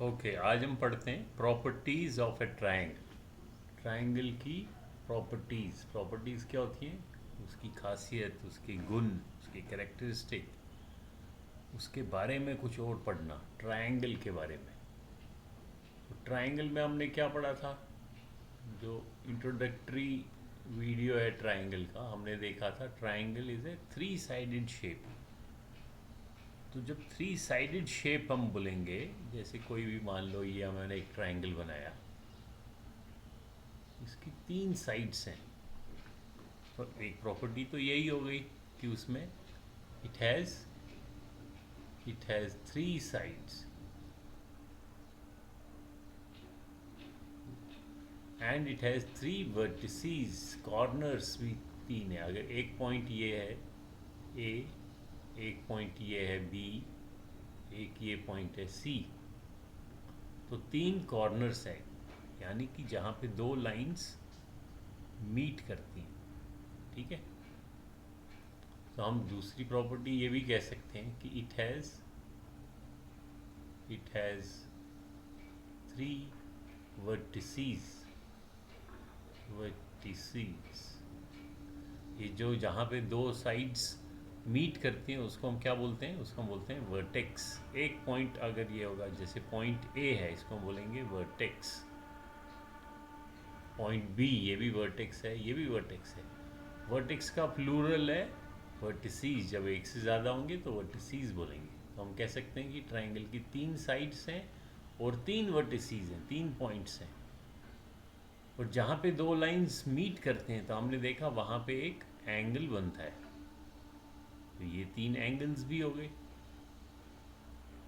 Okay, आज हम पढ़ते हैं properties of A triangle. Triangle की प्रॉपर्टीज़ क्या होती हैं? उसकी खासियत, उसके गुण, उसके कैरेक्टरिस्टिक, उसके बारे में कुछ और पढ़ना, ट्रायंगल के बारे में। तो ट्रायंगल में हमने क्या पढ़ा था? जो इंट्रोडक्टरी वीडियो है ट्रायंगल का, हमने देखा था triangle is a three sided shape. तो जब थ्री साइडेड शेप हम बोलेंगे, जैसे कोई भी मान लो ये मैंने एक ट्रायंगल बनाया, इसकी तीन साइड्स हैं। तो एक प्रॉपर्टी तो यही हो गई कि उसमें it has three sides and it has three vertices, corners भी तीन है। अगर एक पॉइंट ये है ए, एक पॉइंट ये है बी, एक ये पॉइंट है सी, तो तीन कॉर्नर्स हैं, यानी कि जहाँ पे दो लाइंस मीट करती हैं। ठीक है, तो हम दूसरी प्रॉपर्टी ये भी कह सकते हैं कि it has three vertices. Vertices, ये जो जहाँ पे दो साइड्स मीट करती हैं उसको हम क्या बोलते हैं? उसको हम बोलते हैं वर्टेक्स। एक पॉइंट अगर ये होगा, जैसे पॉइंट ए है, इसको हम बोलेंगे वर्टेक्स। पॉइंट बी, ये भी वर्टेक्स है, ये भी वर्टेक्स है। वर्टेक्स का प्लूरल है वर्टिसेस। जब एक से ज़्यादा होंगे तो वर्टिसेस बोलेंगे। तो हम कह सकते हैं कि ट्रायंगल की तीन साइड्स हैं और तीन वर्टिसेस हैं, तीन पॉइंट्स हैं। और जहाँ पे दो लाइंस मीट करते हैं तो हमने देखा वहाँ पे एक एंगल बनता है। तो ये तीन एंगल्स भी हो गए,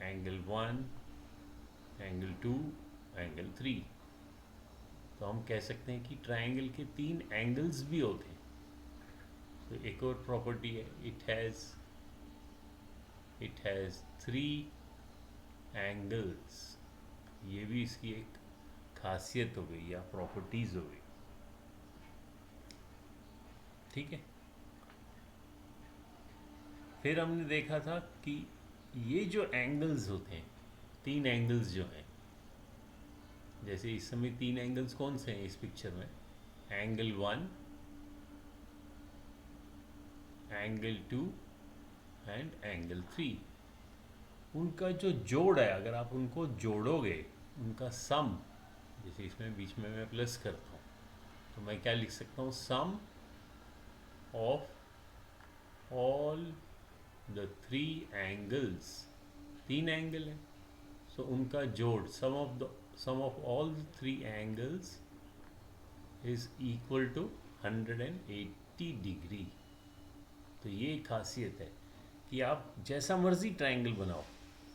एंगल 1, एंगल 2, एंगल 3। तो हम कह सकते हैं कि ट्रायंगल के तीन एंगल्स भी होते हैं। तो एक और प्रॉपर्टी है, इट हैज़ थ्री एंगल्स। ये भी इसकी एक खासियत हो गई या प्रॉपर्टीज़ हो गई। ठीक है, फिर हमने देखा था कि ये जो एंगल्स होते हैं, तीन एंगल्स जो हैं, जैसे इस समय तीन एंगल्स कौन से हैं इस पिक्चर में? Angle 1, angle 2 and angle 3। उनका जो जोड़ है, अगर आप उनको जोड़ोगे, उनका सम, जैसे इसमें बीच में मैं प्लस करता हूँ, तो मैं क्या लिख सकता हूँ? Sum of all the three angles. तीन एंगल हैं, सो उनका जोड़, sum of all the three angles is equal to 180 degree. तो ये खासियत है कि आप जैसा मर्जी ट्रायंगल बनाओ,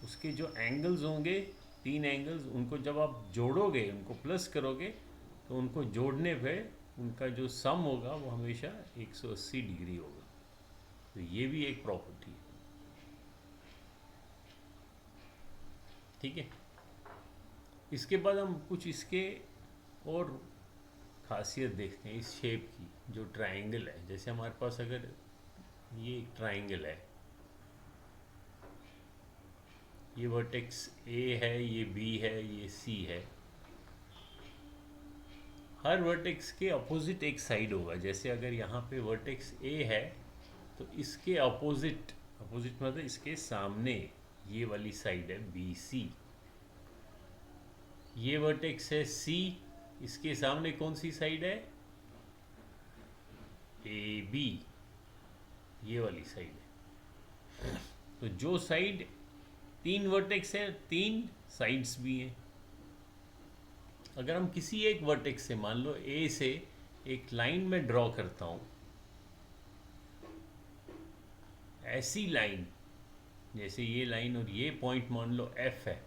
उसके जो एंगल्स होंगे, तीन एंगल्स, उनको जब आप जोड़ोगे, उनको प्लस करोगे, तो उनको जोड़ने पे उनका जो सम होगा वो हमेशा 180 डिग्री होगा। तो ये भी एक प्रॉपर्टी है। ठीक है, इसके बाद हम कुछ इसके और खासियत देखते हैं इस शेप की, जो ट्रायंगल है। जैसे हमारे पास अगर ये एक ट्रायंगल है, ये वर्टेक्स ए है, ये बी है, ये सी है। हर वर्टेक्स के अपोजिट एक साइड होगा। जैसे अगर यहाँ पे वर्टेक्स ए है, तो इसके अपोजिट, अपोजिट मतलब इसके सामने ये वाली साइड है बी सी। ये वर्टेक्स है सी, इसके सामने कौन सी साइड है? ए बी, ये वाली साइड है। तो जो साइड, तीन वर्टेक्स है, तीन साइड्स भी हैं। अगर हम किसी एक वर्टेक्स से, मान लो ए से एक लाइन में ड्रॉ करता हूँ, ऐसी लाइन, जैसे ये लाइन और ये पॉइंट मान लो एफ है,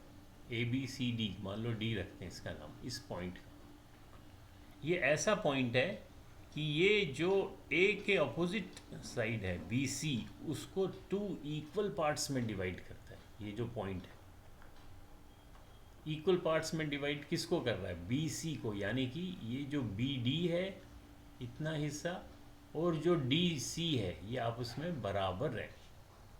ए बी सी डी, मान लो डी रखते हैं इसका नाम, इस पॉइंट का। ये ऐसा पॉइंट है कि ये जो ए के अपोजिट साइड है बी सी, उसको टू इक्वल पार्ट्स में डिवाइड करता है। ये जो पॉइंट है इक्वल पार्ट्स में डिवाइड किसको कर रहा है? बी सी को। यानी कि ये जो बी डी है, इतना हिस्सा, और जो डी सी है, ये आपस में बराबर है।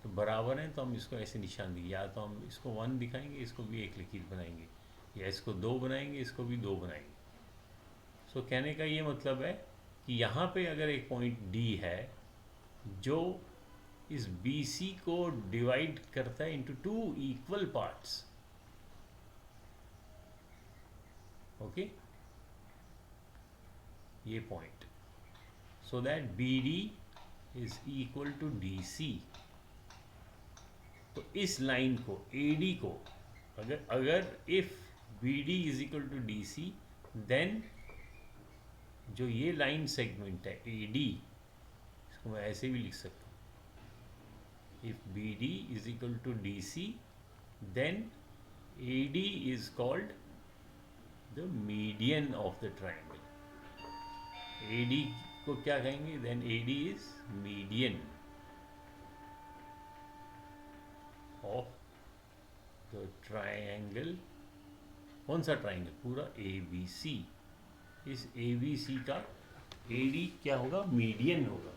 तो बराबर हैं तो हम इसको ऐसे निशान देंगे, या तो हम इसको 1 दिखाएंगे, इसको भी एक लकीर बनाएंगे, या इसको 2 बनाएंगे, इसको भी 2 बनाएंगे। सो कहने का ये मतलब है कि यहाँ पे अगर एक पॉइंट डी है जो इस बी सी को डिवाइड करता है इंटू 2 इक्वल पार्ट्स, ओके, ये point, so that B D is equal to D C. तो इस लाइन को ए डी को अगर अगर if B D is equal to D C, then जो ये लाइन सेगमेंट है ए डी, इसको मैं ऐसे भी लिख सकता हूँ, if B D is equal to D C then A D is called the median of the triangle. A D को क्या कहेंगे, then A D is median of the triangle. कौन सा ट्राइंगल, पूरा ए बी सी। इस ए बी सी का A D क्या होगा, मीडियन होगा।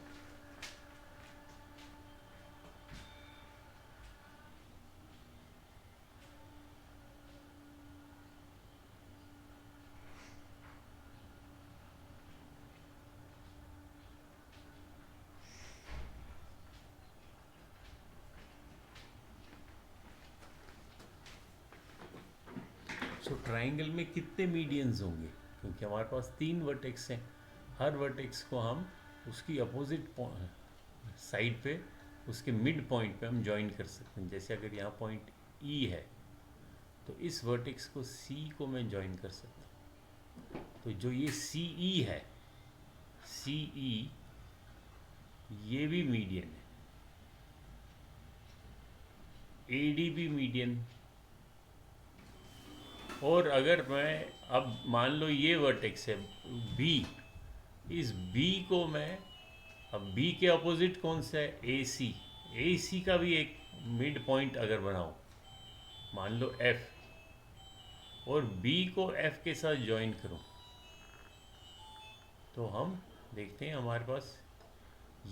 सो ट्राइंगल में कितने मीडियंस होंगे, क्योंकि हमारे पास 3 वर्टेक्स हैं, हर वर्टेक्स को हम उसकी अपोजिट साइड पे, उसके मिड पॉइंट पे हम ज्वाइन कर सकते हैं। जैसे अगर यहाँ पॉइंट ई है तो इस वर्टेक्स को सी को मैं ज्वाइन कर सकता हूँ। तो जो ये सी ई है, सी ई ये भी मीडियन है, ए डी भी मीडियन। और अगर मैं अब मान लो ये वर्टेक्स है बी, इस बी को मैं, अब बी के अपोजिट कौन सा है, ए सी, ए सी का भी एक मिड पॉइंट अगर बनाऊँ, मान लो एफ, और बी को एफ के साथ ज्वाइन करूँ, तो हम देखते हैं हमारे पास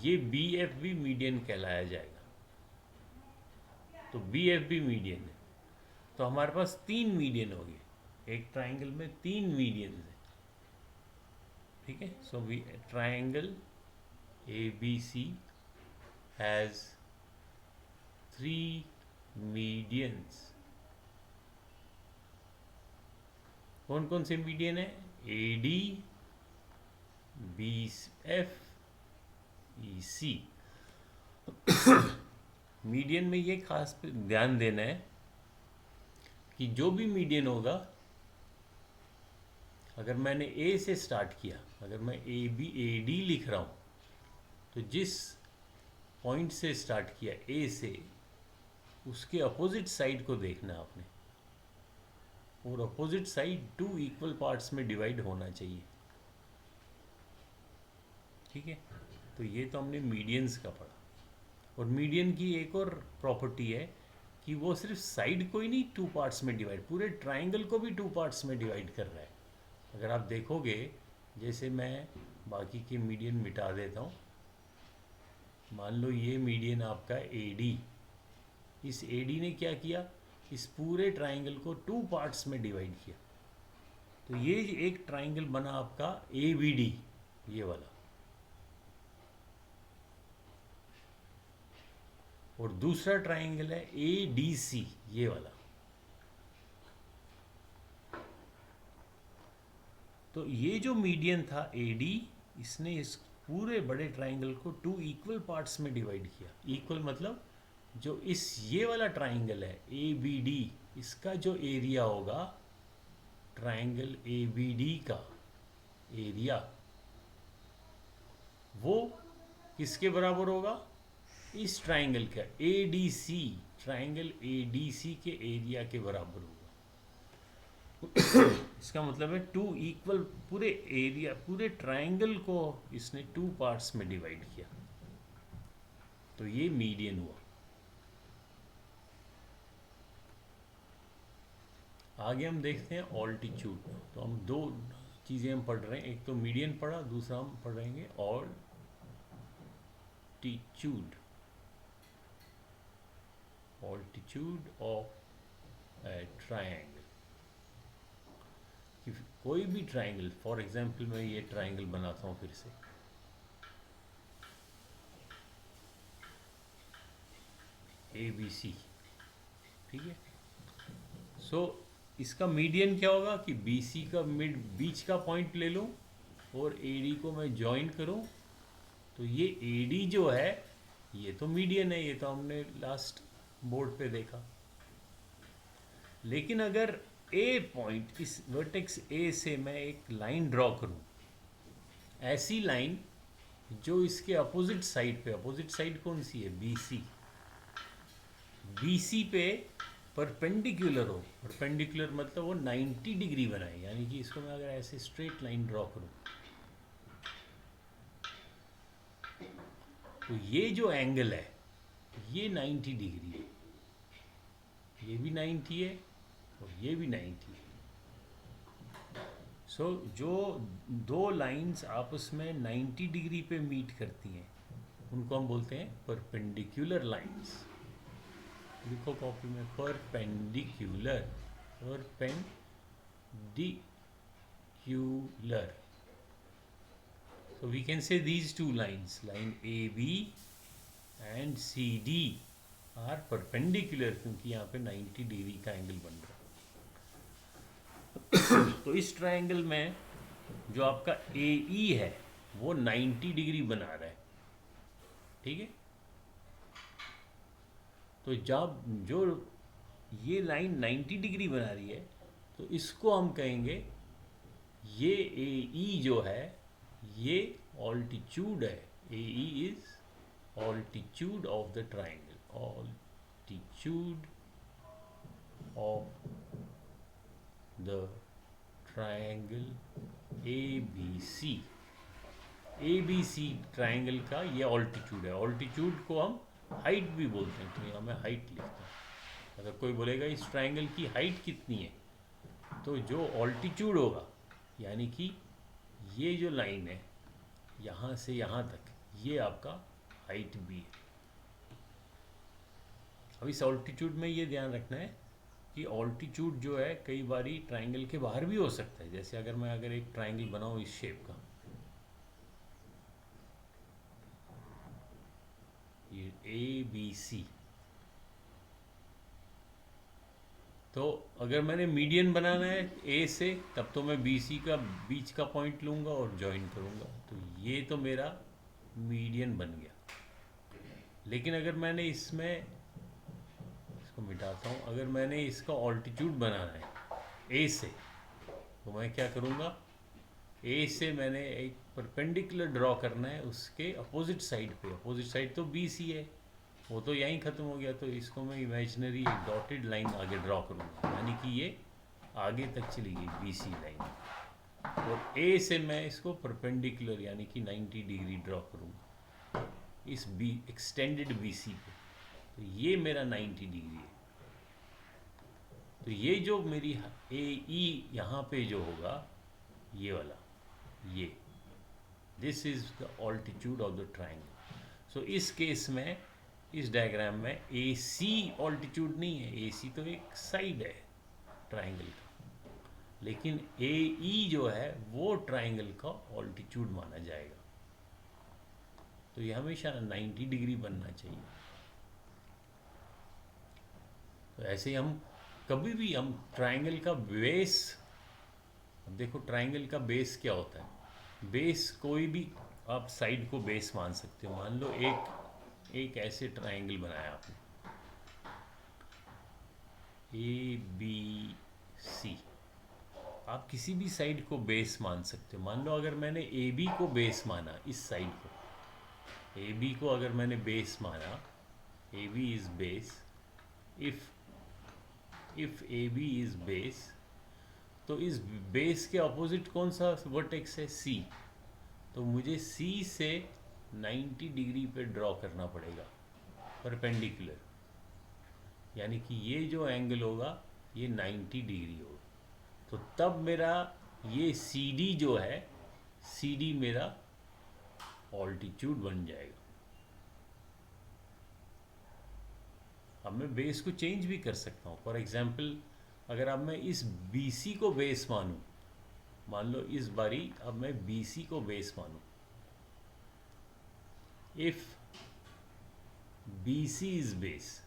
ये बी एफ भी मीडियन कहलाया जाएगा। तो बी एफ भी मीडियन है, तो हमारे पास 3 मीडियन हो गए, एक ट्राइंगल में 3 मीडियन है, ठीक है। So we triangle A B C has 3 medians. कौन कौन से मीडियन है, A D, B F, E C. Median में ये खास ध्यान देना है कि जो भी मीडियन होगा, अगर मैंने ए से स्टार्ट किया, अगर मैं ए डी लिख रहा हूँ, तो जिस पॉइंट से स्टार्ट किया ए से, उसके अपोजिट साइड को देखना आपने, और अपोजिट साइड 2 इक्वल पार्ट्स में डिवाइड होना चाहिए, ठीक है। तो ये तो हमने मीडियंस का पढ़ा। और मीडियन की एक और प्रॉपर्टी है कि वो सिर्फ साइड को ही नहीं 2 पार्ट्स में डिवाइड, पूरे ट्राइंगल को भी 2 पार्ट्स में डिवाइड कर रहा है। अगर आप देखोगे, जैसे मैं बाकी के मीडियन मिटा देता हूँ, मान लो ये मीडियन आपका ए डी, इस ए डी ने क्या किया, इस पूरे ट्राइंगल को 2 पार्ट्स में डिवाइड किया। तो ये एक ट्राइंगल बना आपका ए बी डी, ये वाला, और दूसरा ट्राइंगल है ए डी सी, ये वाला। तो ये जो मीडियन था ए डी, इसने इस पूरे बड़े ट्राइंगल को 2 इक्वल पार्ट्स में डिवाइड किया। इक्वल मतलब जो इस ये वाला ट्राइंगल है ए बी डी, इसका जो एरिया होगा ट्राइंगल ए बी डी का एरिया, वो किसके बराबर होगा, इस ट्राइंगल का A D C, triangle A D C के एरिया के बराबर होगा। इसका मतलब है 2 इक्वल, पूरे एरिया, पूरे ट्राइंगल को इसने 2 पार्ट्स में डिवाइड किया, तो ये मीडियन हुआ। आगे हम देखते हैं ऑल्टीट्यूड। तो हम 2 चीज़ें हम पढ़ रहे हैं, एक तो मीडियन पढ़ा, दूसरा हम पढ़ेंगे altitude. Altitude of A triangle. कोई भी ट्रायंगल, फॉर एग्जांपल मैं ये ट्रायंगल बनाता हूँ फिर से, ABC, ठीक है। सो इसका मीडियन क्या होगा कि BC का मिड बीच का पॉइंट ले लूँ और AD को मैं ज्वाइन करूँ, तो ये AD जो है ये तो मीडियन है, ये तो हमने लास्ट बोर्ड पे देखा। लेकिन अगर A पॉइंट, इस वर्टेक्स A से मैं एक लाइन ड्रॉ करूँ, ऐसी लाइन जो इसके अपोजिट साइड पे, अपोजिट साइड कौन सी है, BC, BC पे परपेंडिकुलर हो, परपेंडिकुलर मतलब वो 90 डिग्री बनाए, यानी कि इसको मैं अगर ऐसे स्ट्रेट लाइन ड्रॉ करूँ, तो ये जो एंगल है ये 90 डिग्री है, ये भी 90 है और ये भी 90 है। सो जो दो लाइंस आपस में 90 डिग्री पे मीट करती हैं उनको हम बोलते हैं परपेंडिकुलर लाइंस। लिखो कॉपी में, perpendicular, perpendicular. So we can say these two lines, line AB and CD are perpendicular, क्योंकि यहाँ पे 90 डिग्री का एंगल बन रहा है। तो इस ट्रायंगल में जो आपका AE है वो 90 डिग्री बना रहा है, ठीक है। तो जब जो ये लाइन 90 डिग्री बना रही है तो इसको हम कहेंगे, ये AE जो है ये ऑल्टीट्यूड है, AE is altitude of the triangle, altitude of the triangle ABC, ABC triangle का ये ऑल्टीट्यूड है। ऑल्टीट्यूड को हम हाइट भी बोलते हैं, तो यहाँ मैं हाइट लिखता हूँ। अगर कोई बोलेगा इस ट्राइंगल की हाइट कितनी है, तो जो ऑल्टीट्यूड होगा, यानी कि ये जो लाइन है यहाँ से यहाँ तक, ये आपका हाइट भी है। अब इस ऑल्टीट्यूड में ये ध्यान रखना है कि ऑल्टीट्यूड जो है कई बारी ट्राइंगल के बाहर भी हो सकता है। जैसे अगर एक ट्राइंगल बनाऊँ इस शेप का, ये ABC, तो अगर मैंने मीडियन बनाना है A से, तब तो मैं BC का बीच का पॉइंट लूँगा और ज्वाइन करूँगा, तो ये तो मेरा मीडियन बन गया। लेकिन अगर मैंने इसमें, इसको मिटाता हूँ, अगर मैंने इसका ऑल्टीट्यूड बनाना है A से, तो मैं क्या करूँगा, A से मैंने एक परपेंडिकुलर ड्रॉ करना है उसके अपोजिट साइड पे। अपोजिट साइड तो BC है, वो तो यहीं ख़त्म हो गया, तो इसको मैं इमेजिनरी एक डॉटेड लाइन आगे ड्रॉ करूँगा, यानी कि ये आगे तक चली गई BC लाइन। और A से मैं इसको परपेंडिकुलर यानी कि 90 डिग्री ड्रॉ करूँगा इस एक्सटेंडेड BC पे, तो ये मेरा 90 डिग्री है। तो ये जो मेरी AE यहाँ पे जो होगा, ये वाला, ये this is the altitude of the triangle. So इस केस में, इस डायग्राम में AC ऑल्टीट्यूड नहीं है, AC तो एक साइड है ट्राइंगल का, लेकिन AE जो है वो ट्राइंगल का ऑल्टीट्यूड माना जाएगा। तो ये हमेशा 90 डिग्री बनना चाहिए। तो ऐसे हम कभी भी हम ट्राइंगल का बेस, अब देखो ट्राइंगल का बेस क्या होता है, बेस कोई भी आप साइड को बेस मान सकते हो। मान लो एक ऐसे ट्राइंगल बनाया आपने ABC, आप किसी भी साइड को बेस मान सकते हो। मान लो अगर मैंने AB को बेस माना, इस साइड को AB को अगर मैंने बेस माना, AB is base, if AB is base, तो इस बेस के अपोजिट कौन सा वर्टेक्स है, C, तो मुझे C से 90 डिग्री पे ड्रॉ करना पड़ेगा परपेंडिकुलर, यानी कि ये जो एंगल होगा ये 90 डिग्री होगा। तो तब मेरा ये CD जो है, CD मेरा ऑल्टीट्यूड बन जाएगा। अब मैं बेस को चेंज भी कर सकता हूँ। फॉर एग्जाम्पल अगर अब मैं इस बी सी को बेस मानूँ, मान लो इस बारी अब मैं बी सी को बेस मानूँ, if B C is base,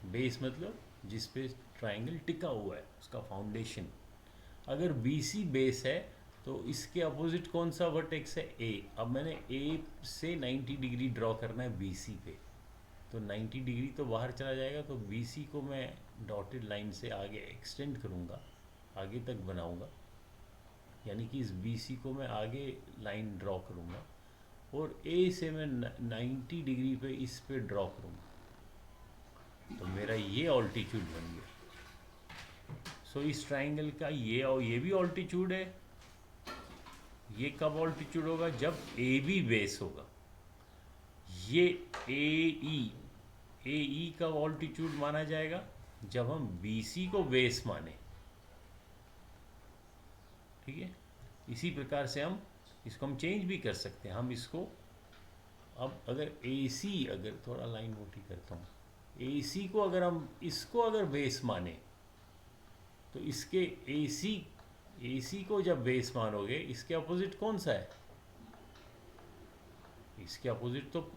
base मतलब जिस पे ट्राइंगल टिका हुआ है उसका फाउंडेशन, अगर बी सी बेस है तो इसके अपोजिट कौन सा वर्टेक्स है, ए। अब मैंने ए से 90 डिग्री ड्रॉ करना है बी सी पे, तो 90 डिग्री तो बाहर चला जाएगा, तो बी सी को मैं डॉटेड लाइन से आगे एक्सटेंड करूँगा, आगे तक बनाऊँगा, यानी कि इस बी सी को मैं आगे लाइन ड्रॉ करूँगा और ए से मैं 90 डिग्री पे इस पे ड्रॉ करूँगा, तो मेरा ये ऑल्टीट्यूड बन गया। सो इस ट्राइंगल का ये और ये भी ऑल्टीट्यूड है। ये कब ऑल्टीट्यूड होगा, जब ए बी बेस होगा। ये ए ई का ऑल्टीट्यूड माना जाएगा जब हम बी सी को बेस माने, ठीक है। इसी प्रकार से हम इसको हम चेंज भी कर सकते हैं। हम इसको अब अगर ए सी, अगर थोड़ा लाइन मोटी करता हूँ, ए सी को अगर हम इसको अगर बेस माने तो इसके ए सी को जब बेस मानोगे, इसके अपोजिट कौन सा है, इसके अपोजिट तो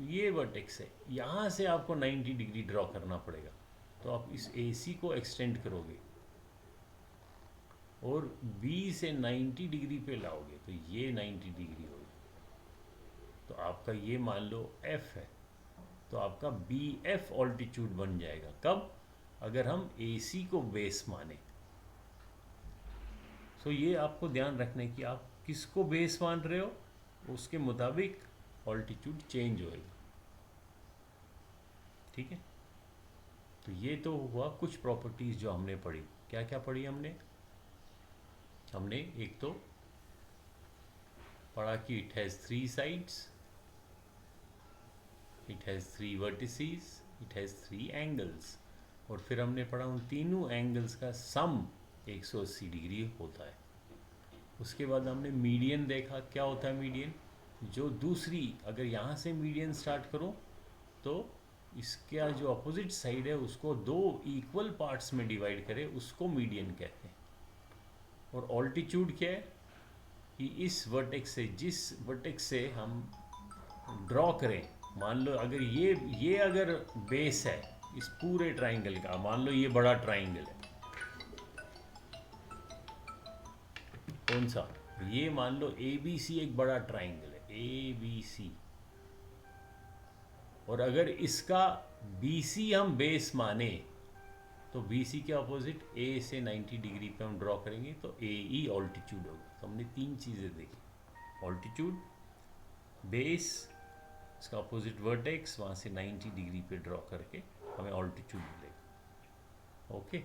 ये वर्टेक्स है। यहाँ से आपको 90 डिग्री ड्रॉ करना पड़ेगा, तो आप इस ए सी को एक्सटेंड करोगे और बी से 90 डिग्री पे लाओगे, तो ये 90 डिग्री होगी, तो आपका ये मान लो एफ है, तो आपका बी एफ ऑल्टीट्यूड बन जाएगा। कब, अगर हम ए सी को बेस माने। सो ये आपको ध्यान रखना है कि आप किसको बेस मान रहे हो, उसके मुताबिक ऑल्टीट्यूड चेंज होएगा, ठीक है। तो ये तो हुआ कुछ प्रॉपर्टीज़ जो हमने पढ़ी। क्या क्या पढ़ी हमने एक तो पढ़ा कि it has 3 sides, it has 3 vertices, it has 3 angles, और फिर हमने पढ़ा उन तीनों एंगल्स का सम 180 डिग्री होता है। उसके बाद हमने मीडियन देखा। क्या होता है मीडियन, जो दूसरी, अगर यहाँ से मीडियन स्टार्ट करो तो इसका जो अपोजिट साइड है उसको 2 इक्वल पार्ट्स में डिवाइड करे, उसको मीडियन कहते हैं। और ऑल्टीट्यूड क्या है कि इस वर्टेक्स से, जिस वर्टेक्स से हम ड्रॉ करें, मान लो अगर ये अगर बेस है इस पूरे ट्राइंगल का, मान लो ये बड़ा ट्राइंगल है, कौन सा, ये मान लो ए बी सी एक बड़ा ट्राइंगल है, ए बी सी, और अगर इसका बी सी हम बेस माने तो बी सी के अपोजिट ए से 90 डिग्री पे हम ड्रॉ करेंगे, तो ए ई ऑल्टीट्यूड होगा। तो हमने 3 चीज़ें देखी, ऑल्टीट्यूड, बेस, इसका अपोजिट वर्टेक्स, वहाँ से 90 डिग्री पे ड्रॉ करके हमें ऑल्टीट्यूड मिलेगा। ओके।